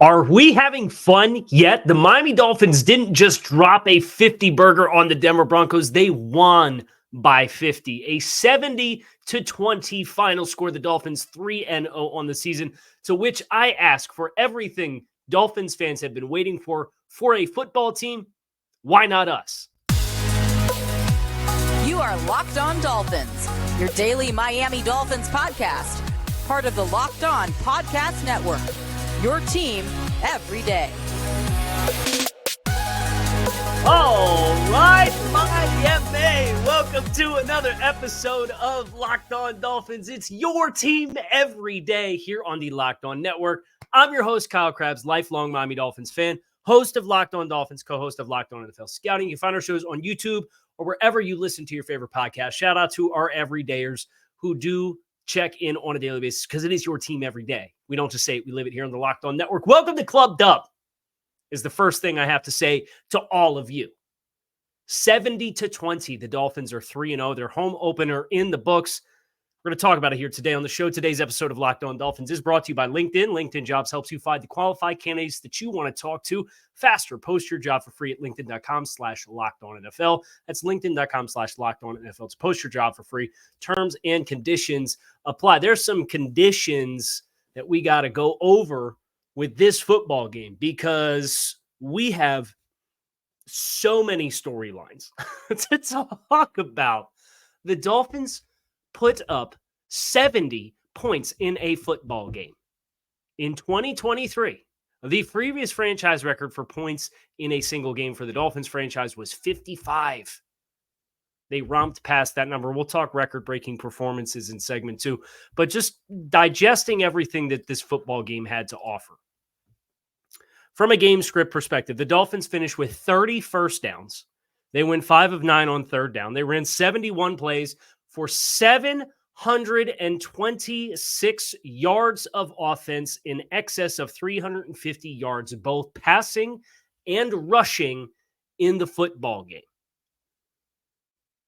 Are we having fun yet? The Miami Dolphins didn't just drop a 50-burger on the Denver Broncos. They won by 50. A 70-20 final score. The Dolphins 3-0 on the season, to which I ask for everything Dolphins fans have been waiting for a football team. Why not us? You are Locked On Dolphins, your daily Miami Dolphins podcast, part of the Locked On Podcast Network. Your team every day. All right, Miami. Welcome to another episode of Locked On Dolphins. It's your team every day here on the Locked On Network. I'm your host, Kyle Krabs, lifelong Miami Dolphins fan, host of Locked On Dolphins, co-host of Locked On NFL Scouting. You can find our shows on YouTube or wherever you listen to your favorite podcast. Shout out to our everydayers who do check in on a daily basis, because it is your team every day. We don't just say it, we live it here on the Locked On Network. Welcome to Club Dub is the first thing I have to say to all of you. 70-20, the Dolphins are 3-0. Their home opener in the books. We're going to talk about it here today on the show. Today's episode of Locked On Dolphins is brought to you by LinkedIn. LinkedIn Jobs helps you find the qualified candidates that you want to talk to faster. Post your job for free at linkedin.com/LockedOnNFL. That's linkedin.com/LockedOnNFL to post your job for free. Terms and conditions apply. There's some conditions that we got to go over with this football game because we have so many storylines to talk about. The Dolphins put up 70 points in a football game in 2023. The previous franchise record for points in a single game for the Dolphins franchise was 55. They romped past that number. We'll talk record-breaking performances in segment 2, but just digesting everything that this football game had to offer. From a game script perspective, the Dolphins finished with 30 first downs. They went 5 of 9 on third down. They ran 71 plays for 726 yards of offense, in excess of 350 yards, both passing and rushing in the football game.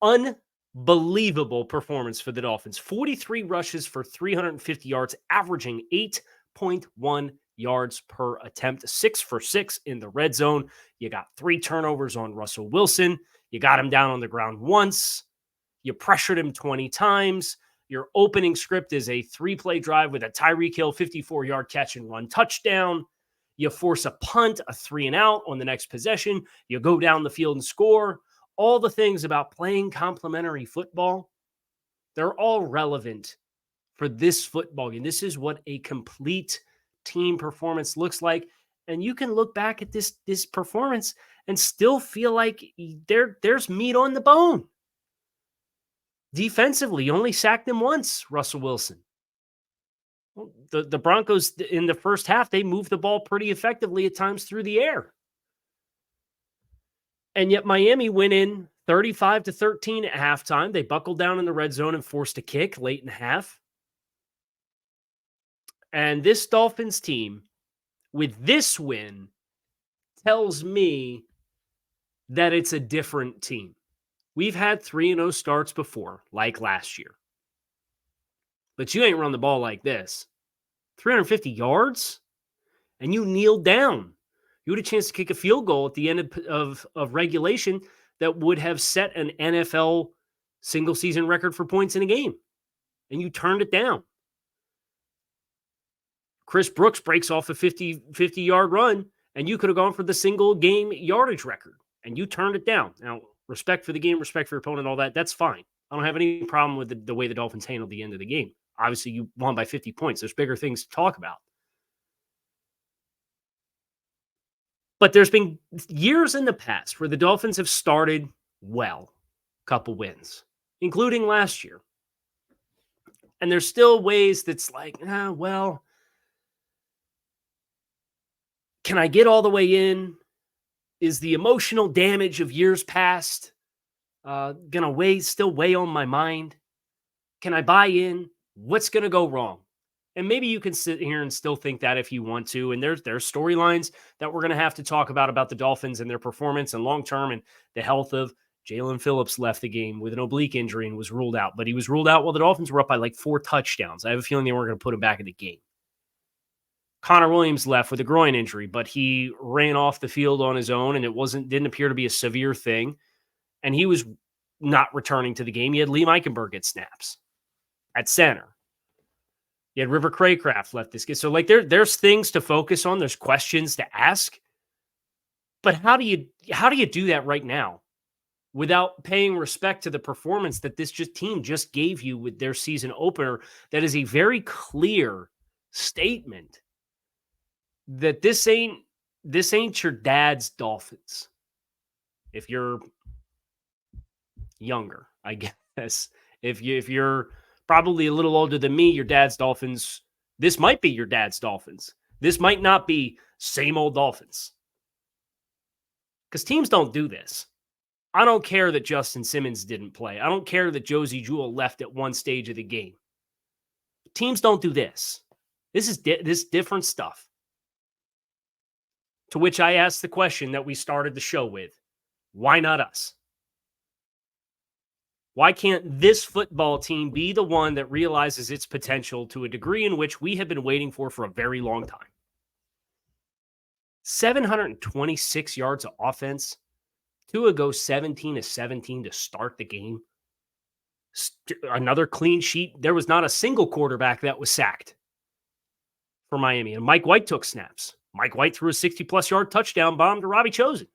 Unbelievable performance for the Dolphins. 43 rushes for 350 yards, averaging 8.1 yards per attempt. 6 for 6 in the red zone. You got 3 turnovers on Russell Wilson. You got him down on the ground once. You pressured him 20 times. Your opening script is a 3-play drive with a Tyreek Hill 54-yard catch and run touchdown. You force a punt, a 3-and-out on the next possession. You go down the field and score. All the things about playing complementary football, they're all relevant for this football game. This is what a complete team performance looks like. And you can look back at this performance and still feel like there's meat on the bone. Defensively, you only sacked him once, Russell Wilson. The Broncos in the first half, they moved the ball pretty effectively at times through the air. And yet Miami went in 35-13 at halftime. They buckled down in the red zone and forced a kick late in half. And this Dolphins team, with this win, tells me that it's a different team. We've had 3-0 starts before, like last year. But you ain't run the ball like this. 350 yards? And you kneeled down. You had a chance to kick a field goal at the end of regulation that would have set an NFL single-season record for points in a game. And you turned it down. Chris Brooks breaks off a 50-yard run, and you could have gone for the single-game yardage record. And you turned it down. Now, respect for the game, respect for your opponent, all that, that's fine. I don't have any problem with the way the Dolphins handled the end of the game. Obviously, you won by 50 points. There's bigger things to talk about. But there's been years in the past where the Dolphins have started well, a couple wins, including last year. And there's still ways that's like, well, can I get all the way in? Is the emotional damage of years past going to still weigh on my mind? Can I buy in? What's going to go wrong? And maybe you can sit here and still think that if you want to. And there's storylines that we're going to have to talk about the Dolphins and their performance and long-term and the health of Jalen Phillips left the game with an oblique injury and was ruled out. But he was ruled out while the Dolphins were up by like 4 touchdowns. I have a feeling they weren't going to put him back in the game. Connor Williams left with a groin injury, but he ran off the field on his own, and it didn't appear to be a severe thing. And he was not returning to the game. You had Lee Meichenberg at snaps at center. You had River Craycraft left this game. So there's things to focus on. There's questions to ask. But how do you do that right now without paying respect to the performance that this team just gave you with their season opener? That is a very clear statement that this ain't your dad's Dolphins. If you're younger, I guess. If you're probably a little older than me, your dad's Dolphins, this might be your dad's Dolphins. This might not be same old Dolphins. Because teams don't do this. I don't care that Justin Simmons didn't play. I don't care that Josie Jewell left at one stage of the game. Teams don't do this. This is this different stuff. To which I asked the question that we started the show with. Why not us? Why can't this football team be the one that realizes its potential to a degree in which we have been waiting for a very long time? 726 yards of offense. Tua goes 17-17 to start the game. Another clean sheet. There was not a single quarterback that was sacked for Miami. And Mike White took snaps. Mike White threw a 60-plus yard touchdown bomb to Robbie Chosen.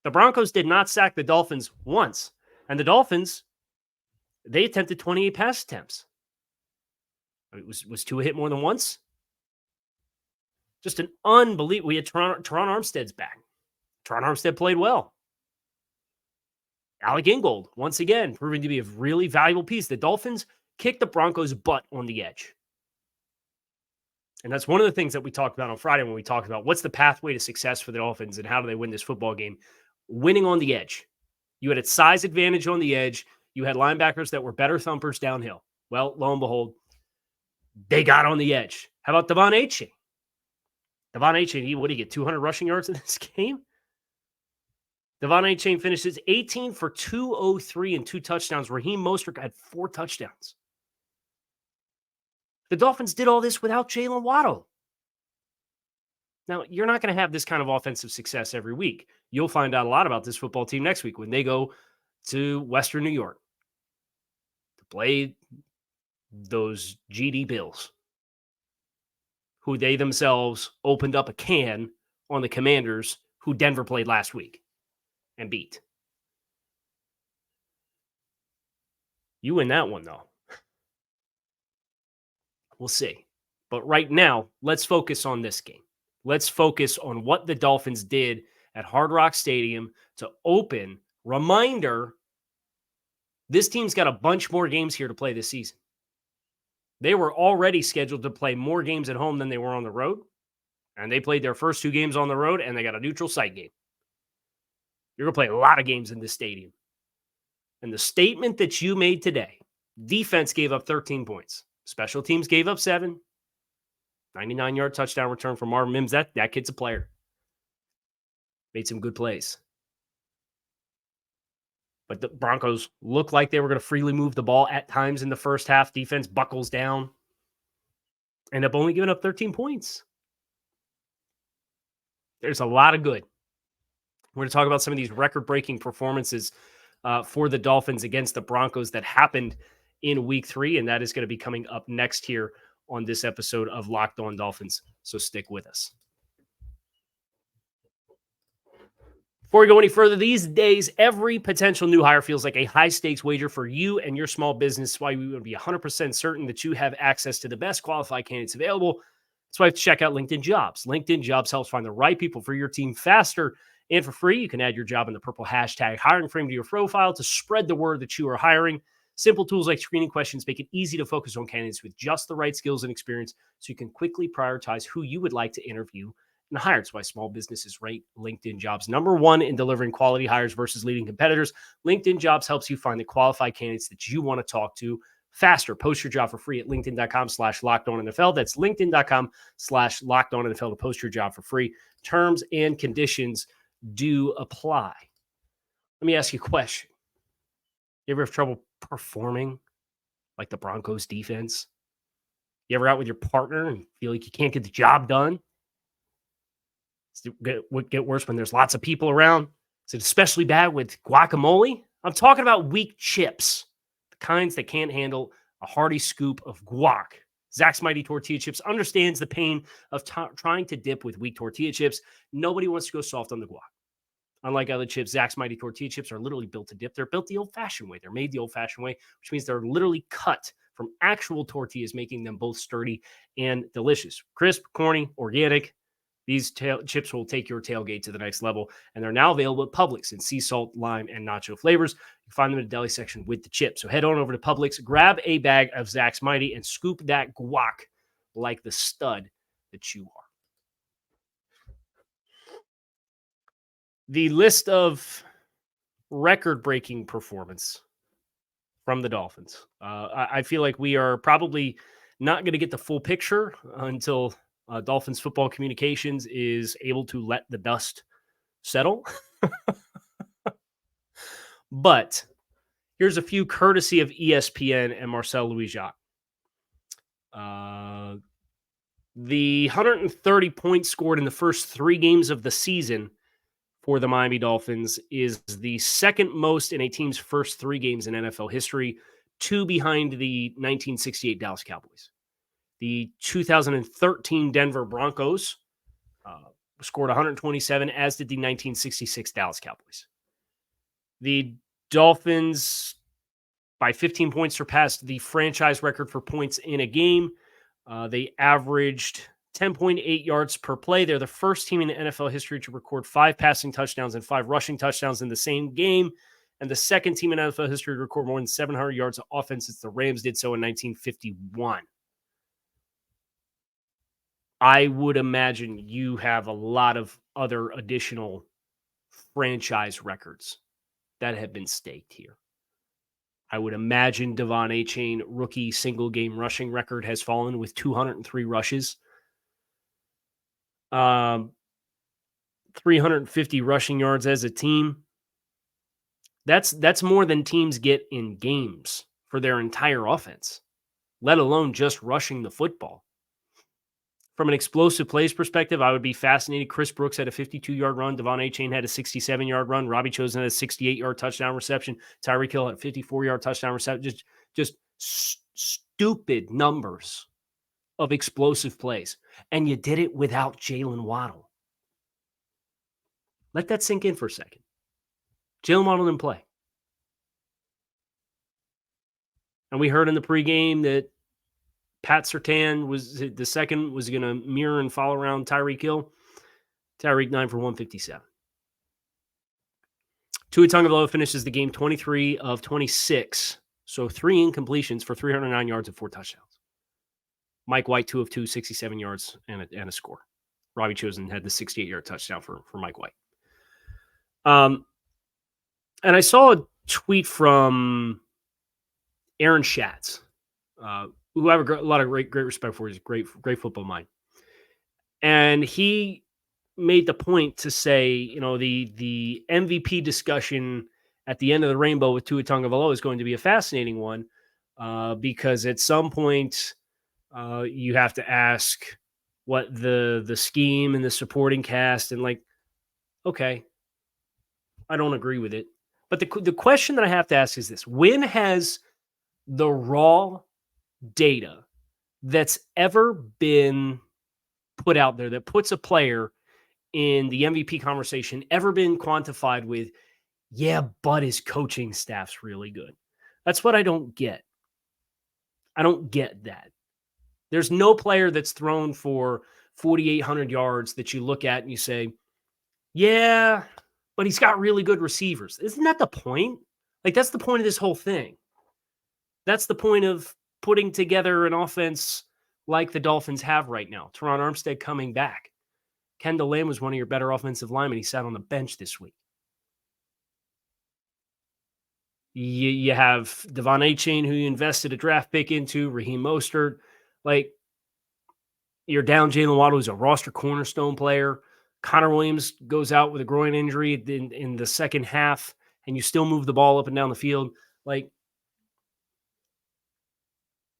The Broncos did not sack the Dolphins once. And the Dolphins, they attempted 28 pass attempts. Was Tua hit more than once? Just an unbelievable. We had Teron Armstead's back. Teron Armstead played well. Alec Ingold, once again, proving to be a really valuable piece. The Dolphins kicked the Broncos' butt on the edge. And that's one of the things that we talked about on Friday when we talked about what's the pathway to success for the Dolphins and how do they win this football game. Winning on the edge. You had a size advantage on the edge. You had linebackers that were better thumpers downhill. Well, lo and behold, they got on the edge. How about Devon Achane? Devon Achane, what did he get, 200 rushing yards in this game? Devon Achane finishes 18 for 203 and 2 touchdowns. Raheem Mostert had 4 touchdowns. The Dolphins did all this without Jalen Waddle. Now, you're not going to have this kind of offensive success every week. You'll find out a lot about this football team next week when they go to Western New York to play those GD Bills, who they themselves opened up a can on the Commanders, who Denver played last week and beat. You win that one, though. We'll see. But right now, let's focus on this game. Let's focus on what the Dolphins did at Hard Rock Stadium to open. Reminder, this team's got a bunch more games here to play this season. They were already scheduled to play more games at home than they were on the road. And they played their first 2 games on the road, and they got a neutral site game. You're going to play a lot of games in this stadium. And the statement that you made today, defense gave up 13 points. Special teams gave up 7. 99-yard touchdown return from Marvin Mims. That kid's a player. Made some good plays. But the Broncos looked like they were going to freely move the ball at times in the first half. Defense buckles down. End up only giving up 13 points. There's a lot of good. We're going to talk about some of these record-breaking performances for the Dolphins against the Broncos that happened in week 3, and that is going to be coming up next here on this episode of Locked On Dolphins. So stick with us. Before we go any further, these days, every potential new hire feels like a high-stakes wager for you and your small business. That's why we would be 100% certain that you have access to the best qualified candidates available. That's why you have to check out LinkedIn Jobs. LinkedIn Jobs helps find the right people for your team faster and for free. You can add your job in the purple hashtag hiring frame to your profile to spread the word that you are hiring. Simple tools like screening questions make it easy to focus on candidates with just the right skills and experience so you can quickly prioritize who you would like to interview and hire. That's why small businesses rate LinkedIn Jobs #1 in delivering quality hires versus leading competitors. LinkedIn Jobs helps you find the qualified candidates that you want to talk to faster. Post your job for free at linkedin.com/LockedOnNFL. That's linkedin.com/LockedOnNFL to post your job for free. Terms and conditions do apply. Let me ask you a question. You ever have trouble performing like the Broncos defense? You ever out with your partner and feel like you can't get the job done? Would get worse when there's lots of people around. Is it especially bad with guacamole? I'm talking about weak chips, the kinds that can't handle a hearty scoop of guac. Zach's Mighty Tortilla Chips understands the pain of trying to dip with weak tortilla chips. Nobody wants to go soft on the guac. Unlike other chips, Zach's Mighty Tortilla Chips are literally built to dip. They're built the old-fashioned way. They're made the old-fashioned way, which means they're literally cut from actual tortillas, making them both sturdy and delicious. Crisp, corny, organic. These chips will take your tailgate to the next level, and they're now available at Publix in sea salt, lime, and nacho flavors. You find them in the deli section with the chips. So head on over to Publix, grab a bag of Zach's Mighty, and scoop that guac like the stud that you are. The list of record-breaking performance from the Dolphins. I feel like we are probably not going to get the full picture until Dolphins football communications is able to let the dust settle. But here's a few courtesy of ESPN and Marcel Louis-Jacques. The 130 points scored in the first 3 games of the season for the Miami Dolphins is the second most in a team's first 3 games in NFL history, 2 behind the 1968 Dallas Cowboys. The 2013 Denver Broncos scored 127, as did the 1966 Dallas Cowboys. The Dolphins, by 15 points, surpassed the franchise record for points in a game. They averaged 10.8 yards per play. They're the first team in NFL history to record 5 passing touchdowns and 5 rushing touchdowns in the same game, and the second team in NFL history to record more than 700 yards of offense since the Rams did so in 1951. I would imagine you have a lot of other additional franchise records that have been staked here. I would imagine Devon Achane rookie single-game rushing record has fallen with 203 rushes. 350 rushing yards as a team. That's more than teams get in games for their entire offense, let alone just rushing the football. From an explosive plays perspective, I would be fascinated. Chris Brooks had a 52-yard run. Devon Achane had a 67-yard run. Robbie Chosen had a 68-yard touchdown reception. Tyreek Hill had a 54-yard touchdown reception. Just stupid numbers of explosive plays. And you did it without Jalen Waddle. Let that sink in for a second. Jalen Waddle didn't play. And we heard in the pregame that Pat Surtain was the second, was going to mirror and follow around Tyreek Hill. Tyreek 9 for 157. Tua Tagovailoa finishes the game 23 of 26. So 3 incompletions for 309 yards and 4 touchdowns. Mike White, 2 of 2, 67 yards and a score. Robbie Chosen had the 68-yard touchdown for Mike White. And I saw a tweet from Aaron Schatz, who I have a lot of great respect for. He's a great football mind. And he made the point to say, the MVP discussion at the end of the rainbow with Tua Tagovailoa is going to be a fascinating one because at some point you have to ask what the scheme and the supporting cast and okay, I don't agree with it. But the question that I have to ask is this: when has the raw data that's ever been put out there that puts a player in the MVP conversation ever been quantified with, yeah, but his coaching staff's really good? That's what I don't get. I don't get that. There's no player that's thrown for 4,800 yards that you look at and you say, yeah, but he's got really good receivers. Isn't that the point? That's the point of this whole thing. That's the point of putting together an offense like the Dolphins have right now. Teron Armstead coming back. Kendall Lamb was one of your better offensive linemen. He sat on the bench this week. You have Devon Achane, who you invested a draft pick into, Raheem Mostert. You're down Jalen Waddle, who's a roster cornerstone player. Connor Williams goes out with a groin injury in the second half, and you still move the ball up and down the field.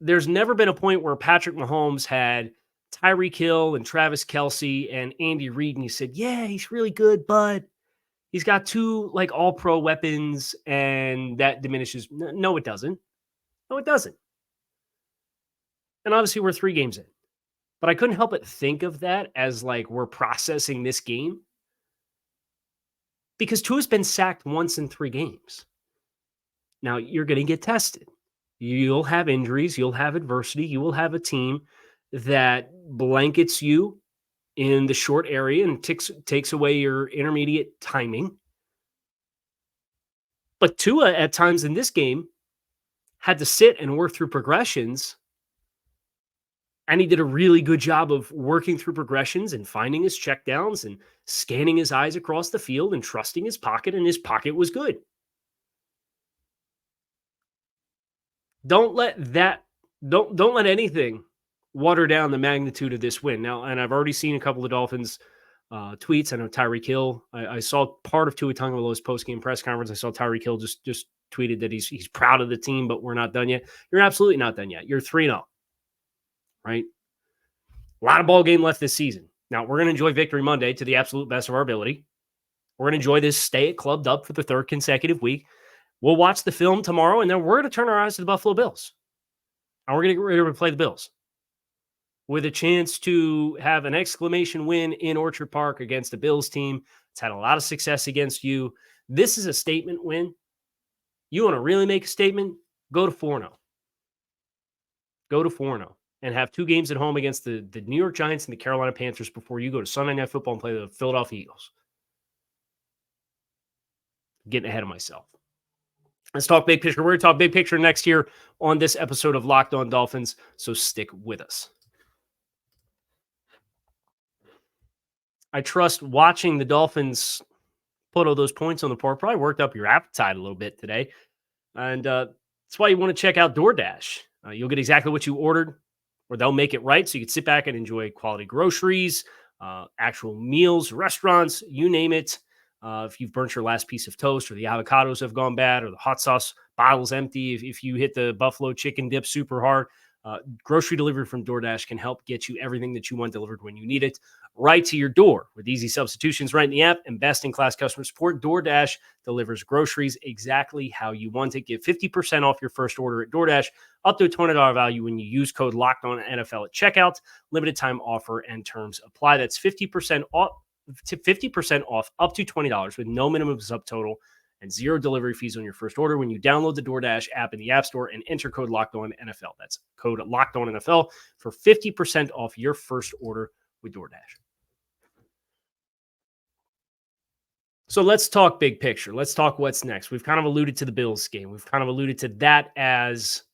there's never been a point where Patrick Mahomes had Tyreek Hill and Travis Kelce and Andy Reid, and you said, yeah, he's really good, but he's got two like all-pro weapons, and that diminishes. No, it doesn't. No, it doesn't. And obviously, we're 3 games in. But I couldn't help but think of that as like we're processing this game because Tua's been sacked once in 3 games. Now, you're going to get tested. You'll have injuries. You'll have adversity. You will have a team that blankets you in the short area and takes away your intermediate timing. But Tua, at times in this game, had to sit and work through progressions. And he did a really good job of working through progressions and finding his checkdowns and scanning his eyes across the field and trusting his pocket, and his pocket was good. Don't let anything water down the magnitude of this win. Now, and I've already seen a couple of Dolphins tweets. I know Tyreek Hill. I saw part of Tua Tagovailoa's post-game press conference. I saw Tyreek Hill just tweeted that he's proud of the team, but we're not done yet. You're absolutely not done yet. You're 3-0, right? A lot of ball game left this season. Now, we're going to enjoy Victory Monday to the absolute best of our ability. We're going to enjoy this stay at Clubbed Up for the 3rd consecutive week. We'll watch the film tomorrow, and then we're going to turn our eyes to the Buffalo Bills. And we're going to get ready to play the Bills with a chance to have an exclamation win in Orchard Park against the Bills team. It's had a lot of success against you. This is a statement win. You want to really make a statement? Go to 4-0. Go to 4-0 and have 2 games at home against the New York Giants and the Carolina Panthers before you go to Sunday Night Football and play the Philadelphia Eagles. Getting ahead of myself. Let's talk big picture. We're going to talk big picture next year on this episode of Locked On Dolphins, so stick with us. I trust watching the Dolphins put all those points on the board probably worked up your appetite a little bit today. And that's why you want to check out DoorDash. You'll get exactly what you ordered, or they'll make it right so you can sit back and enjoy quality groceries, actual meals, restaurants, you name it. If you've burnt your last piece of toast, or the avocados have gone bad, or the hot sauce bottle's empty, if you hit the buffalo chicken dip super hard, grocery delivery from DoorDash can help get you everything that you want delivered when you need it, right to your door. With easy substitutions right in the app and best-in-class customer support, DoorDash delivers groceries exactly how you want it. Get 50% off your first order at DoorDash, up to a $20 value when you use code LOCKEDONNFL at checkout. Limited time offer and terms apply. That's 50% off up to $20 with no minimum subtotal and 0 delivery fees on your first order when you download the DoorDash app in the App Store and enter code LOCKEDONNFL. That's code LOCKEDONNFL for 50% off your first order with DoorDash. So let's talk big picture. Let's talk what's next. We've kind of alluded to the Bills game. We've kind of alluded to that as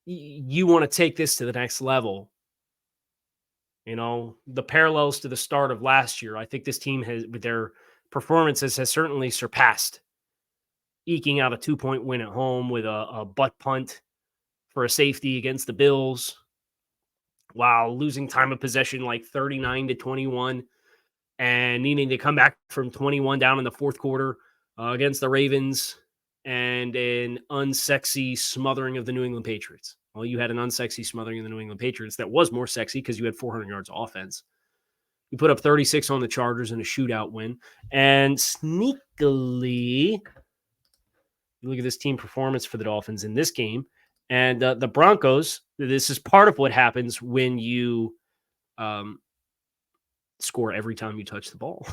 you want to take this to the next level. You know, the parallels to the start of last year, I think this team has, with their performances, has certainly surpassed eking out a 2-point win at home with a butt punt for a safety against the Bills while losing time of possession like 39-21 and needing to come back from 21 down in the 4th quarter against the Ravens and an unsexy smothering of the New England Patriots. Well, you had an unsexy smothering of the New England Patriots that was more sexy because you had 400 yards of offense. You put up 36 on the Chargers in a shootout win. And sneakily, you look at this team performance for the Dolphins in this game. And the Broncos, this is part of what happens when you score every time you touch the ball.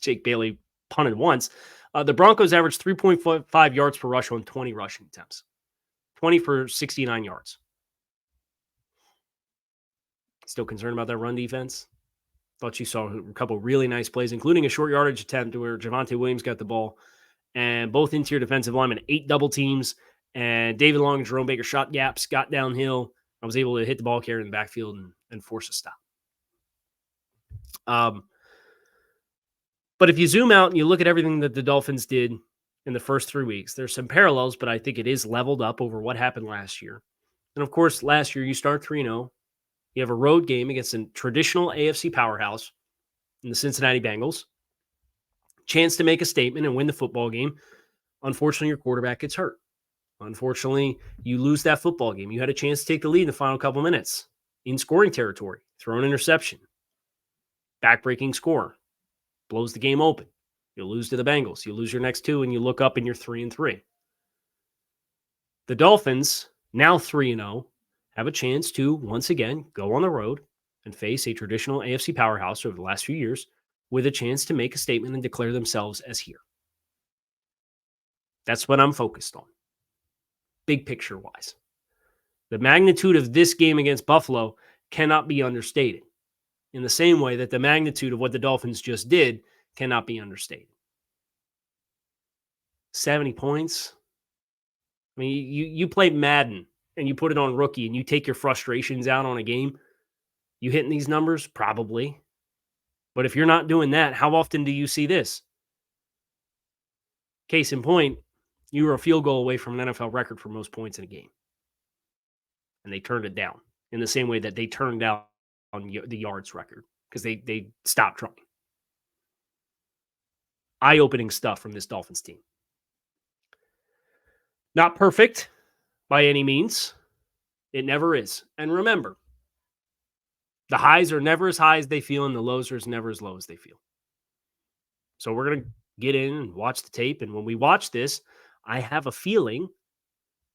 Jake Bailey punted once. The Broncos averaged 3.5 yards per rush on 20 rushing attempts. 20 for 69 yards. Still concerned about that run defense? Thought you saw a couple really nice plays, including a short yardage attempt where Javonte Williams got the ball. And both interior defensive linemen, 8 double teams. And David Long and Jerome Baker shot gaps, got downhill. I was able to hit the ball carrier in the backfield and force a stop. But if you zoom out and you look at everything that the Dolphins did in the first 3 weeks, there's some parallels, but I think it is leveled up over what happened last year. And of course, last year you start 3-0. You have a road game against a traditional AFC powerhouse in the Cincinnati Bengals. Chance to make a statement and win the football game. Unfortunately, your quarterback gets hurt. Unfortunately, you lose that football game. You had a chance to take the lead in the final couple minutes in scoring territory, throw an interception, backbreaking score, blows the game open. You lose to the Bengals. You lose your next two, and you look up and you're 3-3. The Dolphins, now 3-0, have a chance to, once again, go on the road and face a traditional AFC powerhouse over the last few years with a chance to make a statement and declare themselves as here. That's what I'm focused on, big picture-wise. The magnitude of this game against Buffalo cannot be understated, in the same way that the magnitude of what the Dolphins just did cannot be understated. 70 points. I mean, you play Madden and you put it on rookie and you take your frustrations out on a game. You hitting these numbers? Probably. But if you're not doing that, how often do you see this? Case in point, you were a field goal away from an NFL record for most points in a game. And they turned it down in the same way that they turned down on the yards record because they stopped trying. Eye-opening stuff from this Dolphins team. Not perfect by any means. It never is. And remember, the highs are never as high as they feel, and the lows are never as low as they feel. So we're going to get in and watch the tape. And when we watch this, I have a feeling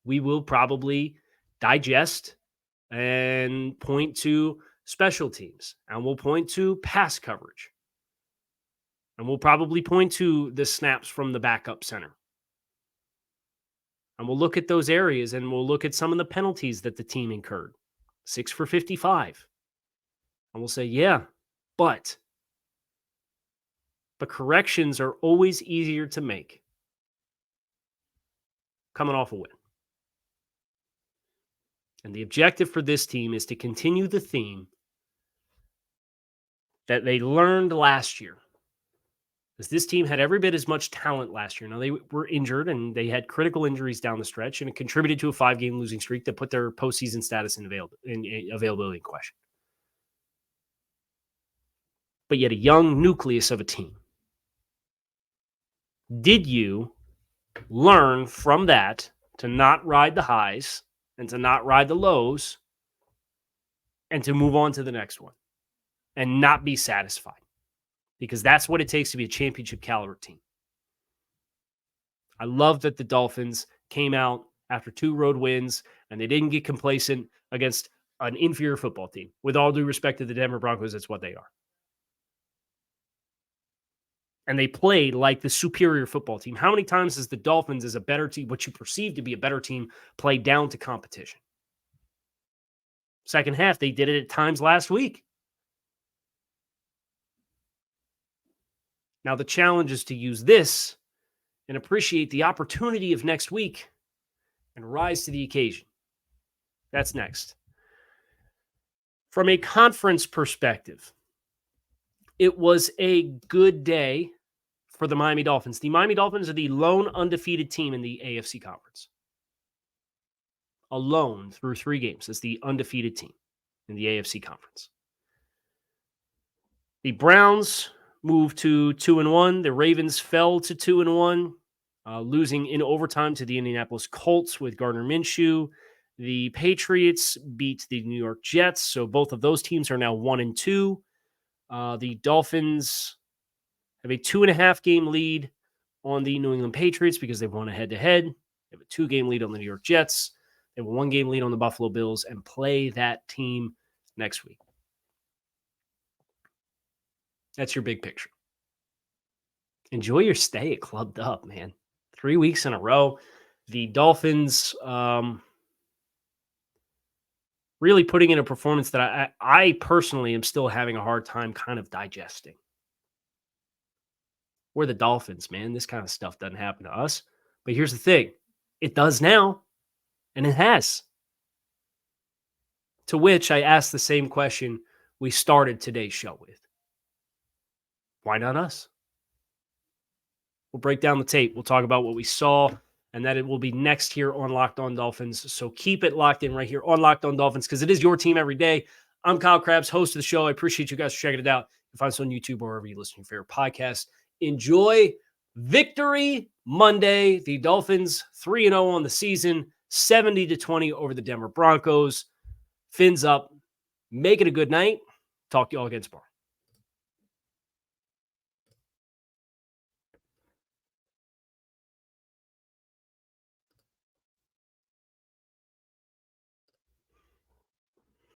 we will probably digest and point to special teams. And we'll point to pass coverage. And we'll probably point to the snaps from the backup center. And we'll look at those areas and we'll look at some of the penalties that the team incurred. 6 for 55. And we'll say, yeah, but corrections are always easier to make coming off a win. And the objective for this team is to continue the theme that they learned last year. Because this team had every bit as much talent last year. Now, they were injured and they had critical injuries down the stretch, and it contributed to a 5-game losing streak that put their postseason status in availability in question. But yet a young nucleus of a team. Did you learn from that to not ride the highs and to not ride the lows and to move on to the next one and not be satisfied? Because that's what it takes to be a championship caliber team. I love that the Dolphins came out after 2 road wins and they didn't get complacent against an inferior football team. With all due respect to the Denver Broncos, that's what they are. And they played like the superior football team. How many times has the Dolphins, as a better team, what you perceive to be a better team, play down to competition? Second half, they did it at times last week. Now, the challenge is to use this and appreciate the opportunity of next week and rise to the occasion. That's next. From a conference perspective, it was a good day for the Miami Dolphins. The Miami Dolphins are the lone undefeated team in the AFC conference. Alone through 3 games as the undefeated team in the AFC conference. The Browns moved to 2-1. The Ravens fell to 2-1, losing in overtime to the Indianapolis Colts with Gardner Minshew. The Patriots beat the New York Jets, so both of those teams are now 1-2. The Dolphins have a 2.5-game lead on the New England Patriots because they've won a head-to-head. They have a 2-game lead on the New York Jets. They have a 1-game lead on the Buffalo Bills and play that team next week. That's your big picture. Enjoy your stay at Clubbed Up, man. 3 weeks in a row. The Dolphins really putting in a performance that I personally am still having a hard time kind of digesting. We're the Dolphins, man. This kind of stuff doesn't happen to us. But here's the thing. It does now, and it has. To which I asked the same question we started today's show with. Why not us? We'll break down the tape. We'll talk about what we saw, and that it will be next here on Locked On Dolphins. So keep it locked in right here on Locked On Dolphins because it is your team every day. I'm Kyle Krabs, host of the show. I appreciate you guys for checking it out. You can find us on YouTube or wherever you listen to your favorite podcast. Enjoy victory Monday, the Dolphins 3-0 on the season, 70-20 over the Denver Broncos. Fins up. Make it a good night. Talk to you all again tomorrow.